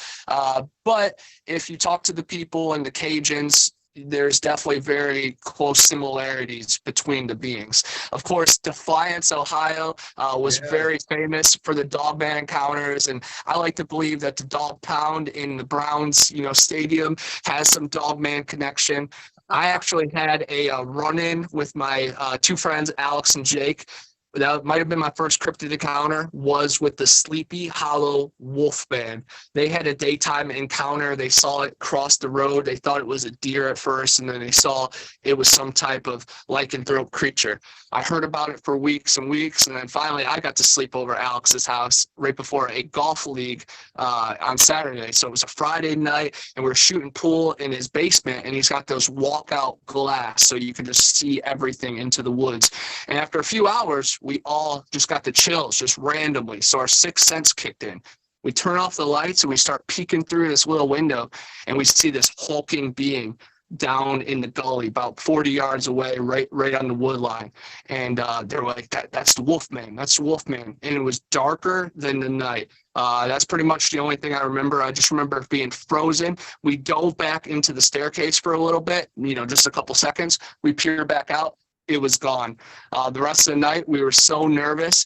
But if you talk to the people and the Cajuns, there's definitely very close similarities between the beings. Of course, Defiance, Ohio was very famous for the Dogman encounters, and I like to believe that the Dog Pound in the Browns, stadium has some Dogman connection. I actually had a run-in with my two friends, Alex and Jake. That might have been my first cryptid encounter, was with the Sleepy Hollow Wolfman. They had a daytime encounter. They saw it cross the road. They thought it was a deer at first, and then they saw it was some type of lycanthrope creature. I heard about it for weeks and weeks, and then finally I got to sleep over at Alex's house right before a golf league on Saturday. So it was a Friday night, and we were shooting pool in his basement, and he's got those walkout glass, so you can just see everything into the woods. And after a few hours, we all just got the chills just randomly. So our sixth sense kicked in. We turn off the lights and we start peeking through this little window, and we see this hulking being down in the gully about 40 yards away, right on the wood line. And they're like, that's the Wolfman. That's the Wolfman. And it was darker than the night. That's pretty much the only thing I remember. I just remember it being frozen. We dove back into the staircase for a little bit, just a couple seconds. We peered back out. It was gone. The rest of the night, we were so nervous.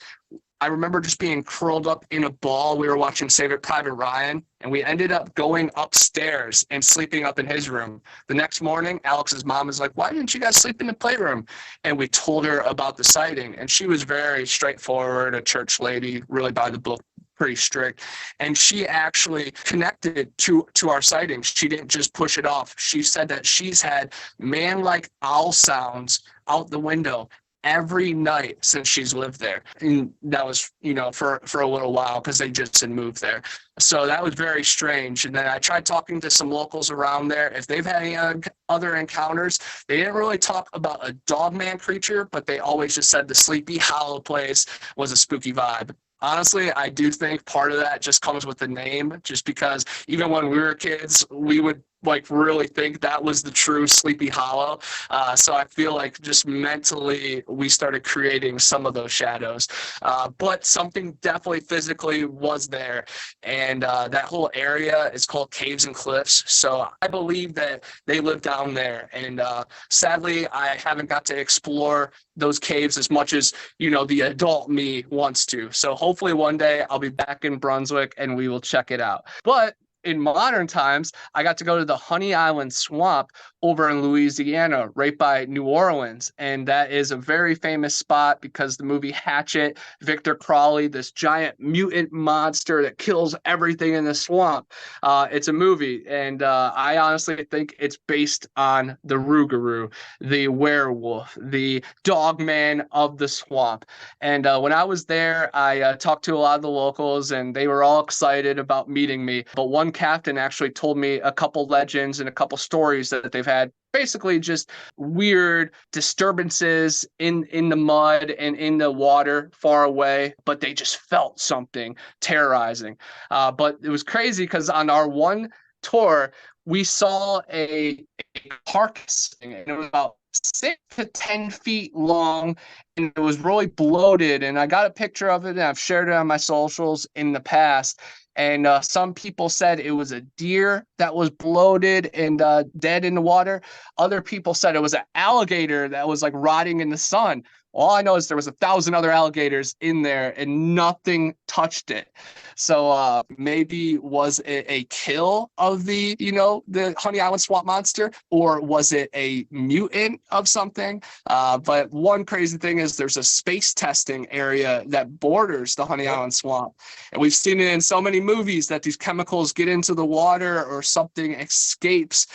I remember just being curled up in a ball. We were watching Saving Private Ryan, and we ended up going upstairs and sleeping up in his room. The next morning, Alex's mom was like, "Why didn't you guys sleep in the playroom?" And we told her about the sighting, and she was very straightforward, a church lady, really by the book, pretty strict. And she actually connected to our sightings. She didn't just push it off. She said that she's had man-like owl sounds out the window every night since she's lived there. And that was, for a little while, because they just had moved there. So that was very strange. And then I tried talking to some locals around there. If they've had any other encounters, they didn't really talk about a dogman creature, but they always just said the Sleepy Hollow place was a spooky vibe. Honestly, I do think part of that just comes with the name, just because even when we were kids, we would really think that was the true Sleepy Hollow. So I feel like just mentally we started creating some of those shadows. But something definitely physically was there. And that whole area is called Caves and Cliffs. So I believe that they live down there. And sadly, I haven't got to explore those caves as much as, the adult me wants to. So hopefully one day I'll be back in Brunswick and we will check it out. But in modern times, I got to go to the Honey Island Swamp over in Louisiana, right by New Orleans. And that is a very famous spot because the movie Hatchet, Victor Crowley, this giant mutant monster that kills everything in the swamp. It's a movie. And I honestly think it's based on the Rougarou, the werewolf, the dogman of the swamp. And when I was there, I talked to a lot of the locals and they were all excited about meeting me. But one captain actually told me a couple legends and a couple stories that they've had, basically just weird disturbances in the mud and in the water far away, but they just felt something terrorizing. But it was crazy because on our one tour, we saw a carcass, and it was about 6 to 10 feet long, and it was really bloated. And I got a picture of it, and I've shared it on my socials in the past. And some people said it was a deer that was bloated and dead in the water. Other people said it was an alligator that was like rotting in the sun. All I know is there was 1,000 other alligators in there and nothing touched it. So maybe was it a kill of the Honey Island swamp monster, or was it a mutant of something? But one crazy thing is there's a space testing area that borders the Honey Island swamp. And we've seen it in so many movies that these chemicals get into the water or something escapes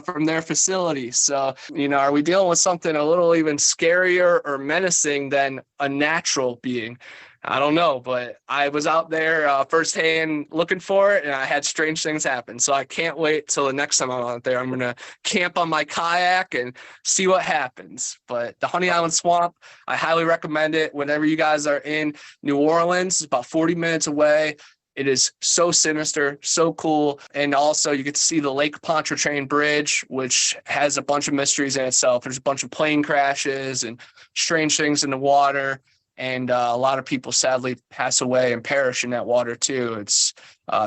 from their facility. So, are we dealing with something a little even scarier or menacing than a natural being? I don't know, but I was out there firsthand looking for it, and I had strange things happen. So I can't wait till the next time I'm out there. I'm going to camp on my kayak and see what happens. But the Honey Island Swamp, I highly recommend it. Whenever you guys are in New Orleans, it's about 40 minutes away. It is so sinister, so cool. And also you get to see the Lake Pontchartrain Bridge, which has a bunch of mysteries in itself. There's a bunch of plane crashes and strange things in the water. And a lot of people sadly pass away and perish in that water too. It's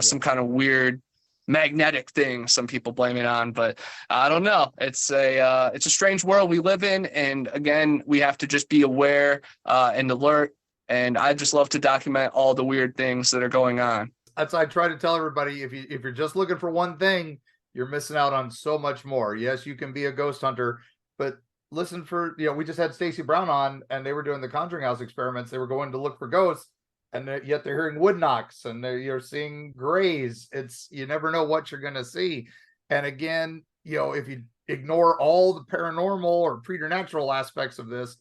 some kind of weird magnetic thing some people blame it on, but I don't know. It's a strange world we live in. And again, we have to just be aware and alert. And I just love to document all the weird things that are going on. That's I try to tell everybody, if you're just looking for one thing, you're missing out on so much more. Yes, you can be a ghost hunter, but listen for, we just had Stacey Brown on, and they were doing the Conjuring House experiments. They were going to look for ghosts, and yet they're hearing wood knocks, and you're seeing grays. You never know what you're going to see. And again, if you ignore all the paranormal or preternatural aspects of this,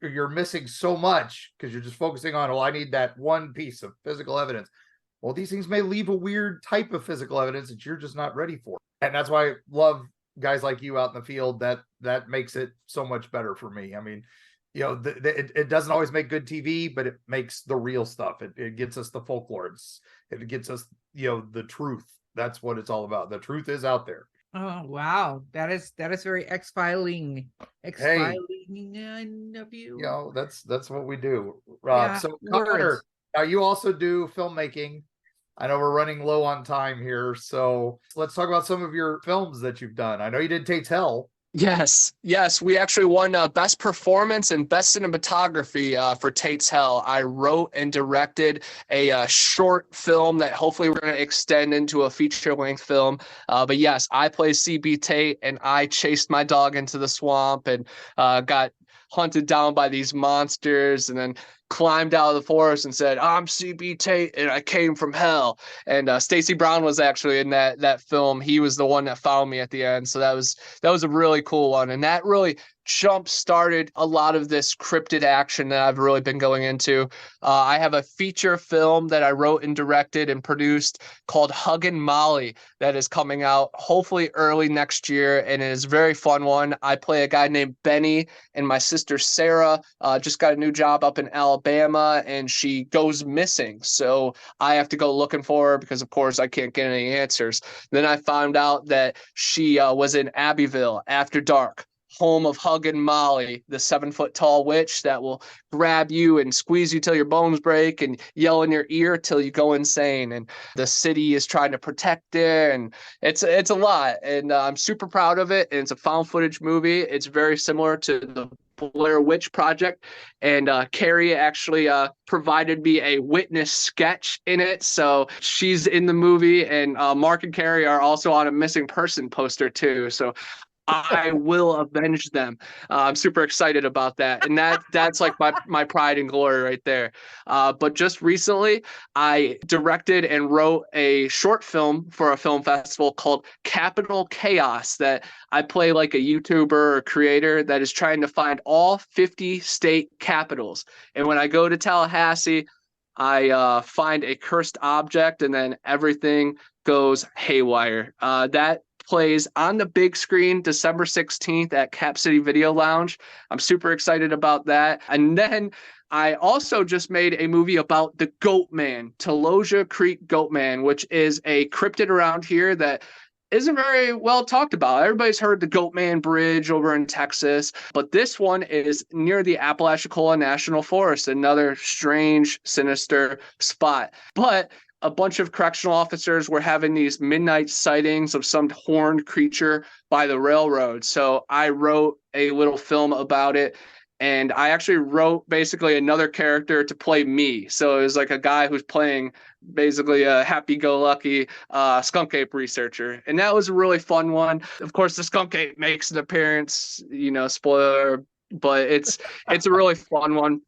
you're missing so much because you're just focusing on, I need that one piece of physical evidence. Well, these things may leave a weird type of physical evidence that you're just not ready for. And that's why I love guys like you out in the field. That makes it so much better for me. I mean, it doesn't always make good TV, but it makes the real stuff. It gets us the folklore. It gets us, the truth. That's what it's all about. The truth is out there. Oh wow, that is very X-filing of you. That's what we do. Yeah, So Connor, now you also do filmmaking. I know we're running low on time here, so let's talk about some of your films that you've done. I know you did Tate's Hell. Yes. We actually won Best Performance and Best Cinematography for Tate's Hell. I wrote and directed a short film that hopefully we're going to extend into a feature-length film. But yes, I play CB Tate, and I chased my dog into the swamp and got hunted down by these monsters, and then climbed out of the forest and said, "I'm CB Tate and I came from hell." And Stacey Brown was actually in that film. He was the one that found me at the end. So that was a really cool one. And that really jump started a lot of this cryptid action that I've really been going into. I have a feature film that I wrote and directed and produced called Huggin' Molly that is coming out hopefully early next year, and it is a very fun one. I play a guy named Benny, and my sister Sarah just got a new job up in Alabama, and she goes missing. So I have to go looking for her because, of course, I can't get any answers. Then I found out that she was in Abbeville after dark, home of Huggin' Molly, the 7-foot-tall witch that will grab you and squeeze you till your bones break and yell in your ear till you go insane. And the city is trying to protect her, and it's a lot. And I'm super proud of it. And it's a found footage movie. It's very similar to the Blair Witch Project, and Carrie actually provided me a witness sketch in it, so she's in the movie, and Mark and Carrie are also on a missing person poster too, so I will avenge them. I'm super excited about that, and that's like my pride and glory right there. But just recently, I directed and wrote a short film for a film festival called Capital Chaos, that I play like a YouTuber or creator that is trying to find all 50 state capitals. And when I go to Tallahassee, I find a cursed object, and then everything goes haywire. That plays on the big screen December 16th at Cap City Video Lounge. I'm super excited about that. And then I also just made a movie about the Goat Man, Taloja Creek Goat Man, which is a cryptid around here that isn't very well talked about. Everybody's heard the Goat Man Bridge over in Texas, but this one is near the Apalachicola National Forest, another strange, sinister spot. But a bunch of correctional officers were having these midnight sightings of some horned creature by the railroad. So I wrote a little film about it, and I actually wrote basically another character to play me. So it was like a guy who's playing basically a happy-go-lucky skunk ape researcher, and that was a really fun one. Of course, the skunk ape makes an appearance, spoiler, but it's a really fun one.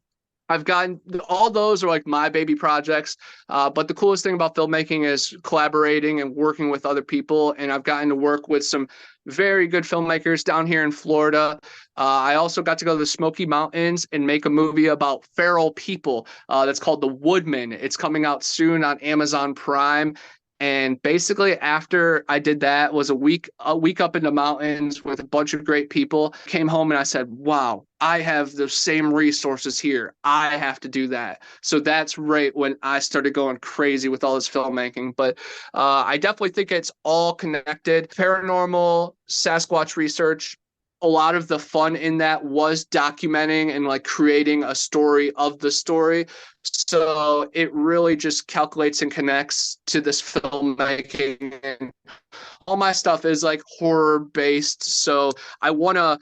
I've gotten all those are like my baby projects, but the coolest thing about filmmaking is collaborating and working with other people. And I've gotten to work with some very good filmmakers down here in Florida. I also got to go to the Smoky Mountains and make a movie about feral people that's called The Woodman. It's coming out soon on Amazon Prime. And basically after I did that, was a week up in the mountains with a bunch of great people, came home and I said, wow, I have the same resources here. I have to do that. So that's right when I started going crazy with all this filmmaking. But I definitely think it's all connected. Paranormal, Sasquatch research, a lot of the fun in that was documenting and like creating a story of the story. So it really just calculates and connects to this filmmaking, and all my stuff is like horror based. So I want to,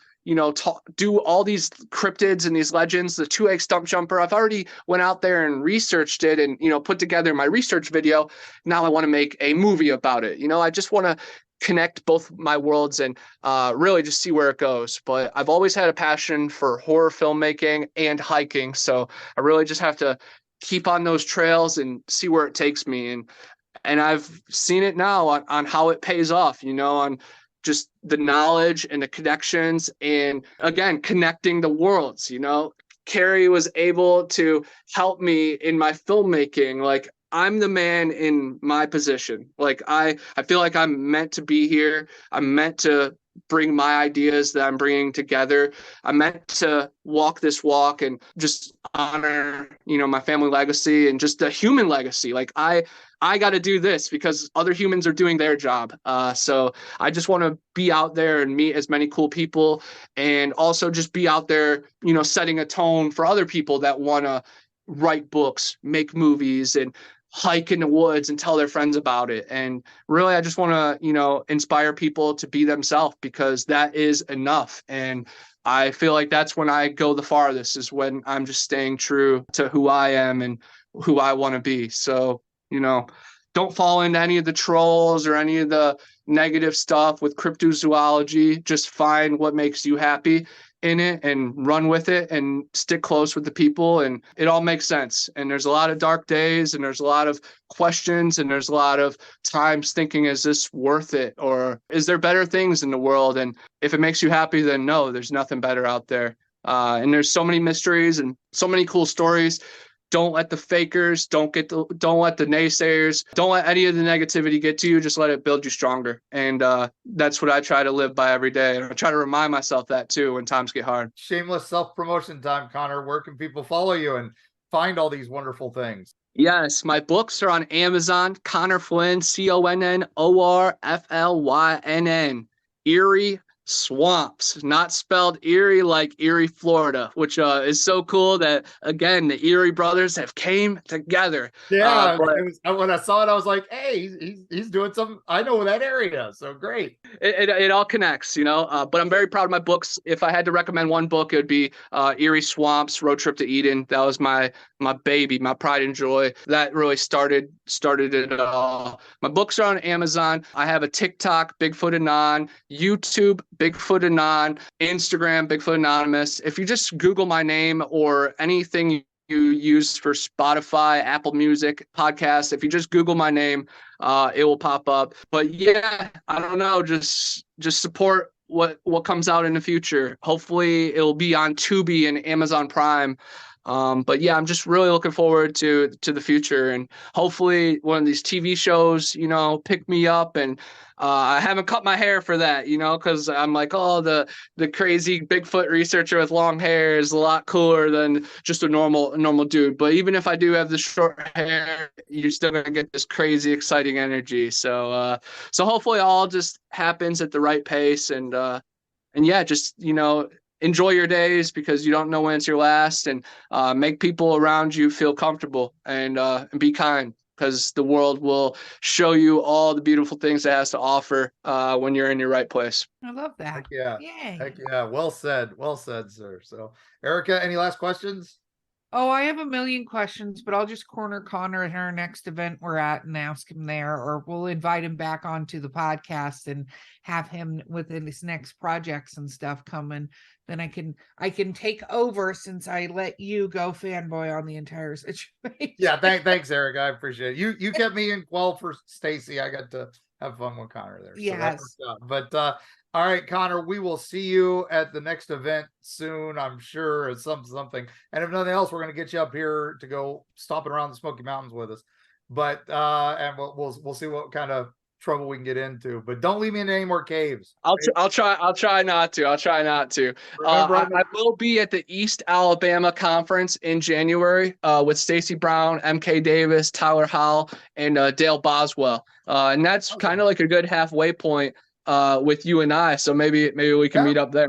do all these cryptids and these legends. The 2-egg stump jumper, I've already went out there and researched it and, put together my research video. Now I want to make a movie about it. I just want to connect both my worlds and really just see where it goes. But I've always had a passion for horror filmmaking and hiking, so I really just have to keep on those trails and see where it takes me. And I've seen it now on how it pays off, on just the knowledge and the connections, and again, connecting the worlds. Carrie was able to help me in my filmmaking. Like, I'm the man in my position. Like I feel like I'm meant to be here. I'm meant to bring my ideas that I'm bringing together. I'm meant to walk this walk and just honor, my family legacy and just the human legacy. Like I got to do this because other humans are doing their job. So I just want to be out there and meet as many cool people, and also just be out there, setting a tone for other people that want to write books, make movies, and hike in the woods and tell their friends about it. And really, I just want to, inspire people to be themselves, because that is enough. And I feel like that's when I go the farthest, is when I'm just staying true to who I am and who I want to be. So, don't fall into any of the trolls or any of the negative stuff with cryptozoology. Just find what makes you happy in it and run with it and stick close with the people, and it all makes sense. And there's a lot of dark days, and there's a lot of questions, and there's a lot of times thinking, is this worth it, or is there better things in the world? And if it makes you happy, then no, there's nothing better out there. And there's so many mysteries and so many cool stories. Don't let the fakers, don't let the naysayers, don't let any of the negativity get to you. Just let it build you stronger. And that's what I try to live by every day. And I try to remind myself that too when times get hard. Shameless self-promotion time, Connor. Where can people follow you and find all these wonderful things? Yes, my books are on Amazon. Connor Flynn, ConnorFlynn. Eerie, swamps, not spelled Eerie like Eerie, Florida, which is so cool that again the Eerie brothers have came together. Yeah, But it was, when I saw it, I was like, "Hey, he's doing something. I know that area, so great." it all connects, you know. But I'm very proud of my books. If I had to recommend one book, it would be Eerie Swamps: Road Trip to Eden. That was my baby, my pride and joy. That really started it all. My books are on Amazon. I have a TikTok, Bigfoot Anon, YouTube, Bigfoot Anon, Instagram, Bigfoot Anonymous. If you just Google my name or anything you use for Spotify, Apple Music, podcasts, if you just Google my name, it will pop up. But yeah, I don't know, just support what comes out in the future. Hopefully it'll be on Tubi and Amazon Prime. But yeah, I'm just really looking forward to the future, and hopefully one of these TV shows, you know, pick me up. And I haven't cut my hair for that, you know, because I'm like, oh, the crazy Bigfoot researcher with long hair is a lot cooler than just a normal dude. But even if I do have the short hair, you're still gonna get this crazy, exciting energy. So hopefully all just happens at the right pace, and yeah, just, you know, enjoy your days because you don't know when it's your last, and make people around you feel comfortable, and be kind, because the world will show you all the beautiful things it has to offer when you're in your right place. I love that. Heck yeah. Yay. Heck yeah. Well said, sir. So, Erika, any last questions? Oh, I have a million questions, but I'll just corner Connor at our next event we're at and ask him there, or we'll invite him back onto the podcast and have him within his next projects and stuff coming. Then I can take over, since I let you go fanboy on the entire situation. Yeah, thanks, Erika. I appreciate it. You kept me in quell for Stacy. I got to have fun with Connor there. So Yes. But all right, Connor, we will see you at the next event soon, I'm sure. It's something. And if nothing else, we're going to get you up here to go stomping around the Smoky Mountains with us. But and we'll see what kind of trouble we can get into. But don't leave me in any more caves. I'll try not to. Remember, I will be at the East Alabama Conference in January with Stacy Brown, MK Davis, Tyler Howell, and Dale Boswell. And that's kind of like a good halfway point with you and I. So maybe we can meet up there.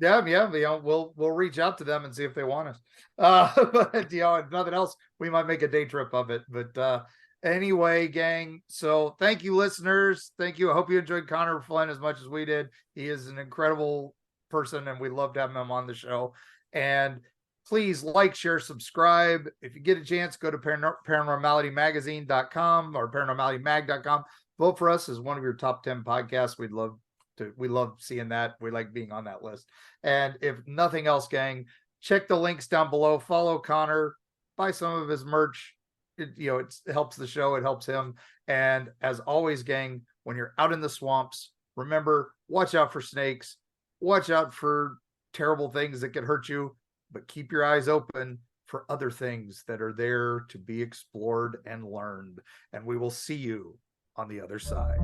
Yeah. You know, we'll reach out to them and see if they want us. But you know, if nothing else, we might make a day trip of it. But anyway, gang. So thank you, listeners. Thank you. I hope you enjoyed Connor Flynn as much as we did. He is an incredible person, and we loved having him on the show. And please like, share, subscribe. If you get a chance, go to paranormality-magazine.com or paranormality-mag.com. Vote for us as one of your top 10 podcasts. We love seeing that. We like being on that list. And if nothing else, gang, check the links down below. Follow Connor, buy some of his merch. It helps the show. It helps him. And as always, gang, when you're out in the swamps, remember, watch out for snakes. Watch out for terrible things that could hurt you, but keep your eyes open for other things that are there to be explored and learned. And we will see you on the other side.